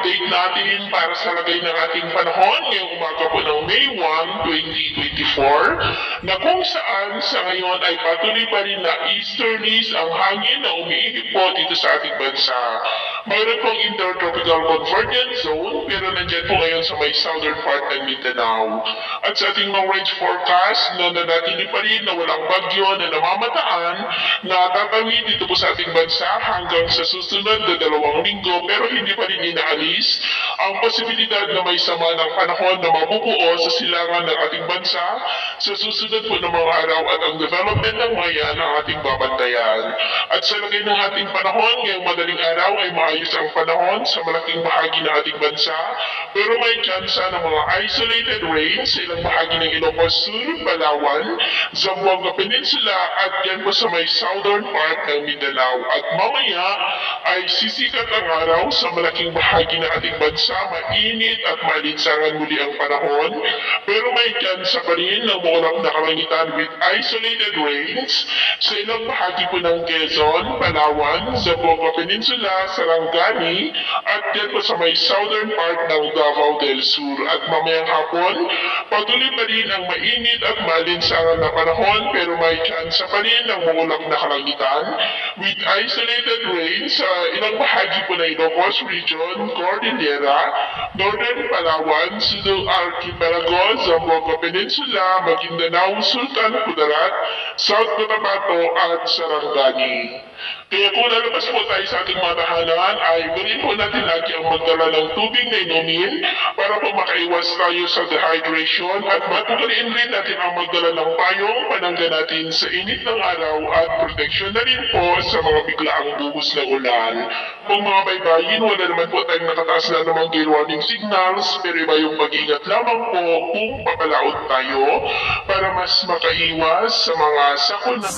update natin para sa lagay ng ating panahon ngayong umaga po ng May 1, 2024 na kung saan sa ngayon ay patuloy pa rin na easterlies ang hangin na umiihip po dito sa ating bansa. Mayroon pong intertropical convergence zone pero nandyan po ngayon sa may southern part ng Mindanao. At sa ating long range forecast na nanatili pa rin na walang bagyo na namamataan na tatawid dito po sa ating bansa hanggang sa susunod na 2 linggo pero hindi pa rin inaalis ang posibilidad na may sama ng panahon na mabubuo sa silangan ng ating bansa sa susunod po ng mga araw at ang development ng maya ng ating babantayan. At sa lagay ng ating panahon ngayong madaling araw ay maayos ang panahon sa malaking bahagi ng ating bansa pero may tsansa ng mga isolated rain sa ilang bahagi ng Ilocos Sur, Palawan, Zamboanga Peninsula at yan po sa may southern part ng Mindanao. At mamaya ay sisikat ang araw sa malaking bahagi ng ating bansa, mainit at malinsangan muli ang panahon pero may tsansa pa rin ng maulap na kalangitan with isolated rains sa ilang bahagi po ng Quezon, Palawan, Zamboanga Peninsula, Sarangani at yan po sa may southern part ng Davao del Sur. At mamayang hapon, patuloy pa rin ang mainit at malinsangan na panahon pero may tsansa pa rin ng maulap na kalangitan with isolated rains sa ilang bahagi po ng Ilocos Region, Cordillera, Northern Palawan, Sulu Archipelago, Zamboanga Peninsula, Maguindanao, Sultan Kudarat, South Cotabato at Sarangani. Kaya kung lalabas po tayo sa ating mga tahanan ay gawin po natin lagi ang magdala ng tubig na inumin para po makaiwas tayo sa dehydration at matutulin rin natin ang magdala ng payong panangga natin sa init ng araw at protection na rin po sa mga biglaang buhos ng ulan. Kung mga baybayin, wala naman po tayong nakataas na namang gale warning signals pero iba yung pag-ingat lamang po kung papalaot tayo para mas makaiwas sa mga sakuna.